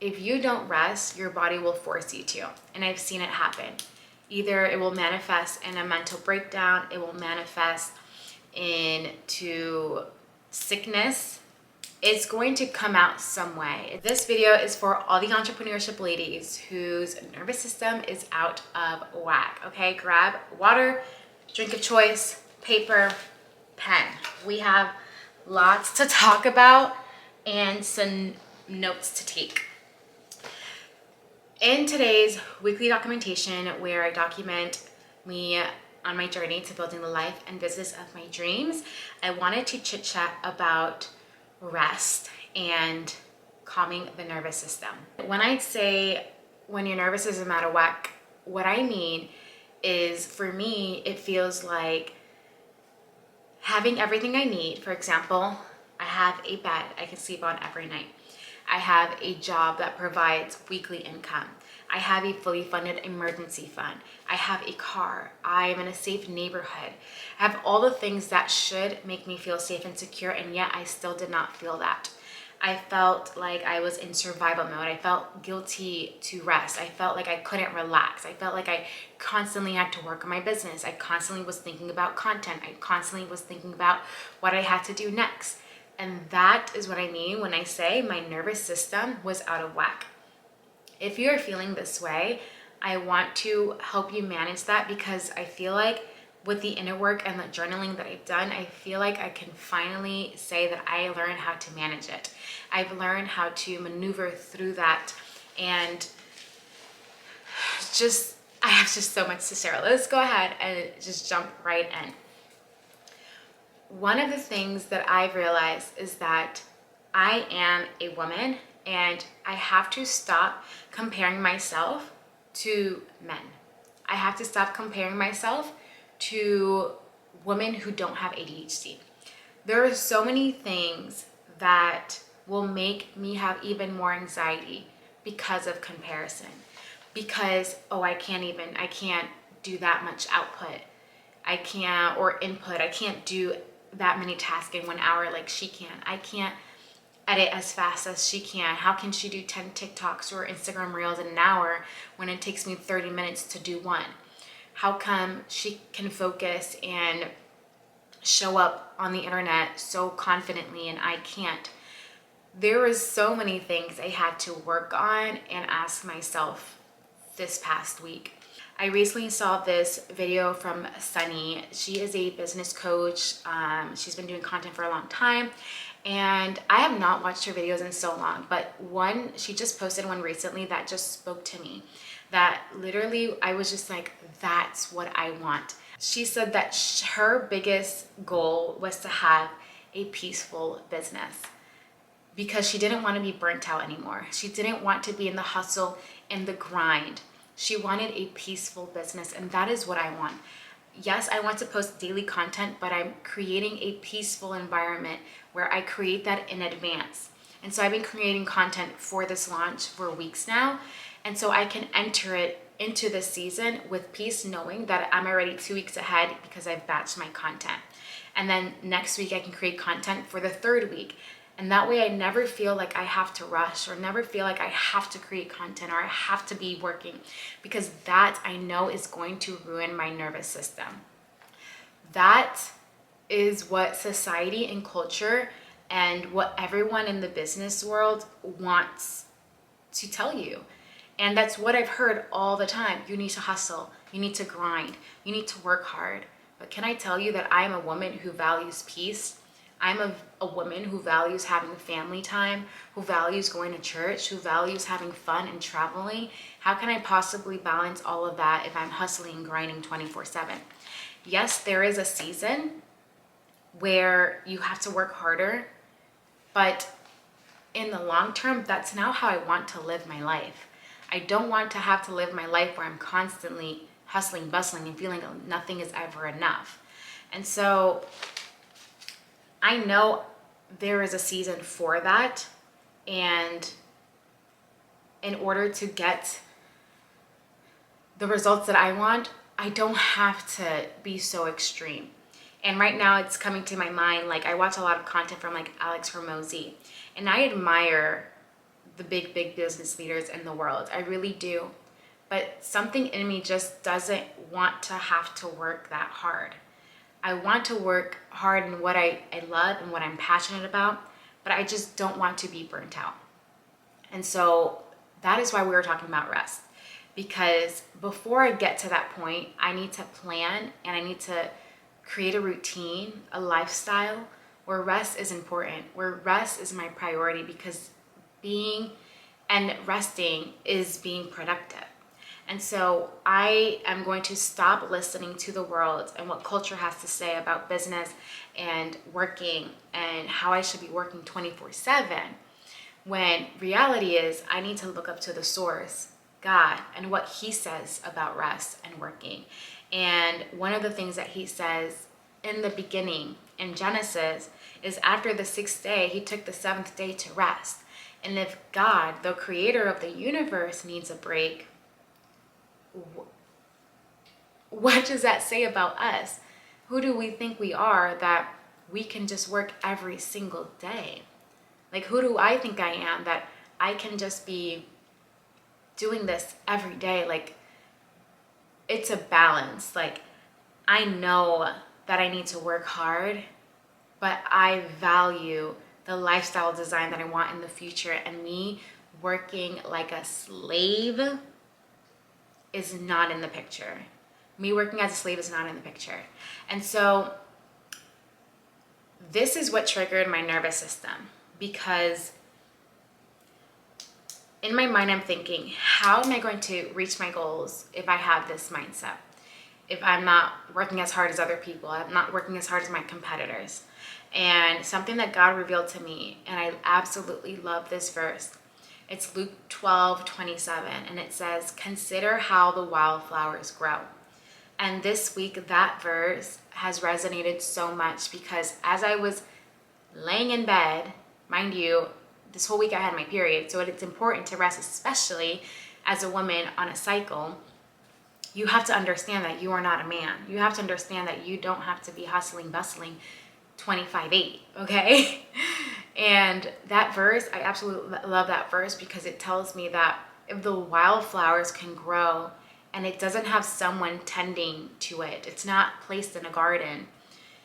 If you don't rest, your body will force you to. And I've seen it happen. Either it will manifest in a mental breakdown, it will manifest into sickness. It's going to come out some way. This video is for all the entrepreneurship ladies whose nervous system is out of whack. Okay, grab water, drink of choice, paper, pen. We have lots to talk about and some notes to take. In today's weekly documentation, where I document me on my journey to building the life and business of my dreams, I wanted to chit chat about rest and calming the nervous system. When I say when your nervous system out of whack, what I mean is, for me, it feels like having everything I need. For example, I have a bed I can sleep on every night. I have a job that provides weekly income. I have a fully funded emergency fund. I have a car. I am in a safe neighborhood. I have all the things that should make me feel safe and secure, and yet I still did not feel that. I felt like I was in survival mode. I felt guilty to rest. I felt like I couldn't relax. I felt like I constantly had to work on my business. I constantly was thinking about content. I constantly was thinking about what I had to do next. And that is what I mean when I say my nervous system was out of whack. If you're feeling this way, I want to help you manage that, because I feel like with the inner work and the journaling that I've done, I feel like I can finally say that I learned how to manage it. I've learned how to maneuver through that, and I have just so much to share. Let's go ahead and just jump right in. One of the things that I've realized is that I am a woman, and I have to stop comparing myself to men. I have to stop comparing myself to women who don't have ADHD. There are so many things that will make me have even more anxiety because of comparison. Because, I can't do that much output. I can't do that many tasks in 1 hour like she can. I can't edit as fast as she can. How can she do 10 TikToks or Instagram reels in an hour when it takes me 30 minutes to do one? How come she can focus and show up on the internet so confidently and I can't? There was so many things I had to work on and ask myself this past week. I recently saw this video from Sunny. She is a business coach. She's been doing content for a long time, and I have not watched her videos in so long, but she just posted one recently that just spoke to me, that literally I was just like, that's what I want. She said that her biggest goal was to have a peaceful business, because she didn't want to be burnt out anymore. She didn't want to be in the hustle and the grind. She wanted a peaceful business, and that is what I want. Yes, I want to post daily content, but I'm creating a peaceful environment where I create that in advance. And so I've been creating content for this launch for weeks now, and so I can enter it into this season with peace, knowing that I'm already 2 weeks ahead because I've batched my content. And then next week I can create content for the third week. And that way I never feel like I have to rush, or never feel like I have to create content, or I have to be working, because that I know is going to ruin my nervous system. That is what society and culture and what everyone in the business world wants to tell you. And that's what I've heard all the time. You need to hustle, you need to grind, you need to work hard. But can I tell you that I am a woman who values peace? I'm a woman who values having family time, who values going to church, who values having fun and traveling. How can I possibly balance all of that if I'm hustling and grinding 24/7? Yes, there is a season where you have to work harder, but in the long term, that's now how I want to live my life. I don't want to have to live my life where I'm constantly hustling, bustling, and feeling like nothing is ever enough. And so I know there is a season for that, and in order to get the results that I want, I don't have to be so extreme. And right now it's coming to my mind, like I watch a lot of content from like Alex Hormozy, and I admire the big business leaders in the world. I really do. But something in me just doesn't want to have to work that hard. I want to work hard in what I love and what I'm passionate about, but I just don't want to be burnt out. And so that is why we were talking about rest. Because before I get to that point, I need to plan and I need to create a routine, a lifestyle where rest is important, where rest is my priority, because being and resting is being productive. And so I am going to stop listening to the world and what culture has to say about business and working and how I should be working 24/7. When reality is, I need to look up to the source, God, and what he says about rest and working. And one of the things that he says in the beginning in Genesis is after the 6th day, he took the 7th day to rest. And if God, the creator of the universe, needs a break, what does that say about us? Who do we think we are that we can just work every single day? Like, who do I think I am that I can just be doing this every day? Like, it's a balance. Like, I know that I need to work hard, but I value the lifestyle design that I want in the future, and me working like a slave is not in the picture. Me working as a slave is not in the picture. And so this is what triggered my nervous system, because in my mind, I'm thinking, how am I going to reach my goals if I have this mindset? If I'm not working as hard as other people, I'm not working as hard as my competitors. And something that God revealed to me, and I absolutely love this verse. It's Luke 12:27, and it says, "Consider how the wildflowers grow." And this week, that verse has resonated so much, because as I was laying in bed, mind you, this whole week I had my period, so it's important to rest, especially as a woman on a cycle. You have to understand that you are not a man. You have to understand that you don't have to be hustling, bustling 25/8, okay? And that verse, I absolutely love that verse, because it tells me that if the wildflowers can grow and it doesn't have someone tending to it, it's not placed in a garden,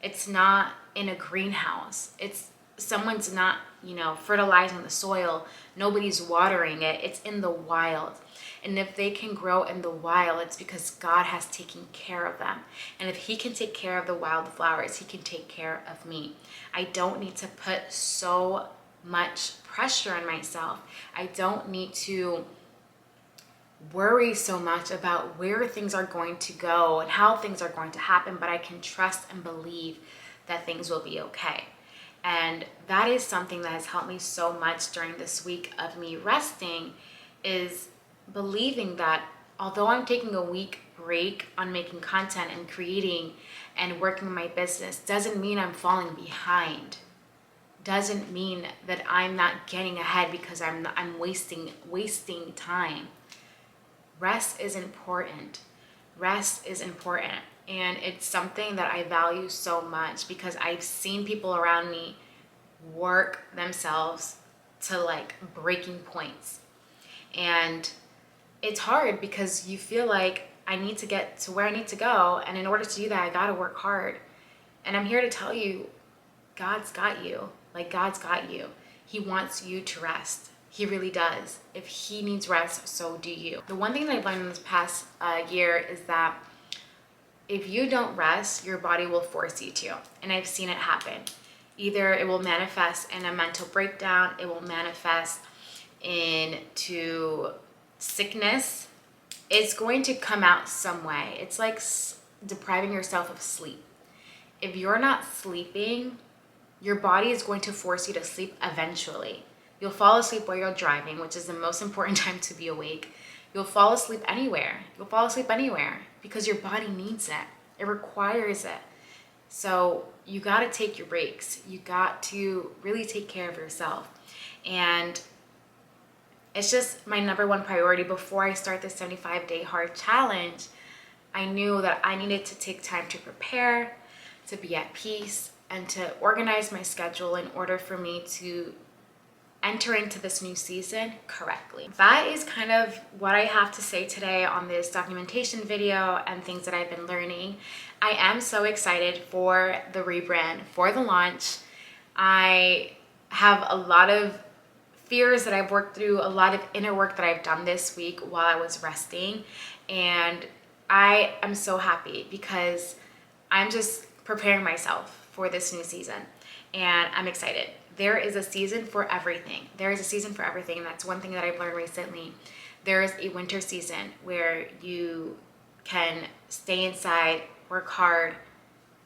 it's not in a greenhouse, it's someone's not, fertilizing the soil, nobody's watering it, it's in the wild. And if they can grow in the wild, it's because God has taken care of them. And if he can take care of the wildflowers, he can take care of me. I don't need to put so much pressure on myself. I don't need to worry so much about where things are going to go and how things are going to happen, but I can trust and believe that things will be okay. And that is something that has helped me so much during this week of me resting, is believing that although I'm taking a week break on making content and creating and working my business, doesn't mean I'm falling behind. Doesn't mean that I'm not getting ahead because I'm wasting time. Rest is important. Rest is important. And it's something that I value so much, because I've seen people around me work themselves to like breaking points. And it's hard because you feel like I need to get to where I need to go. And in order to do that, I gotta work hard. And I'm here to tell you, God's got you. Like, God's got you. He wants you to rest. He really does. If he needs rest, so do you. The one thing that I've learned in this past year is that if you don't rest, your body will force you to. And I've seen it happen. Either it will manifest in a mental breakdown, it will manifest into sickness. It's going to come out some way. It's like depriving yourself of sleep. If you're not sleeping, your body is going to force you to sleep eventually. You'll fall asleep while you're driving, which is the most important time to be awake. You'll fall asleep anywhere. Because your body needs it. It requires it. So you got to take your breaks. You got to really take care of yourself. And it's just my number one priority. Before I start the 75-day hard challenge, I knew that I needed to take time to prepare, to be at peace, and to organize my schedule in order for me to enter into this new season correctly. That is kind of what I have to say today on this documentation video and things that I've been learning. I am so excited for the rebrand, for the launch. I have a lot of fears that I've worked through, a lot of inner work that I've done this week while I was resting. And I am so happy because I'm just preparing myself for this new season. And I'm excited. There is a season for everything. There is a season for everything. And that's one thing that I've learned recently. There is a winter season where you can stay inside, work hard,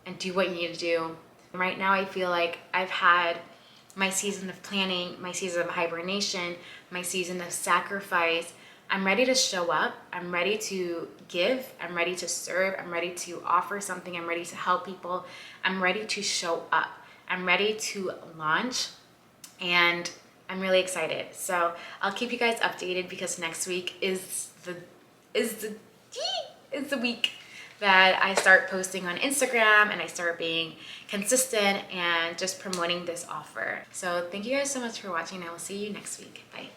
and do what you need to do. Right now, I feel like I've had my season of planning, my season of hibernation, my season of sacrifice. I'm ready to show up. I'm ready to give. I'm ready to serve. I'm ready to offer something. I'm ready to help people. I'm ready to show up. I'm ready to launch, and I'm really excited. So I'll keep you guys updated because next week is the week that I start posting on Instagram and I start being consistent and just promoting this offer. So thank you guys so much for watching. I will see you next week. Bye.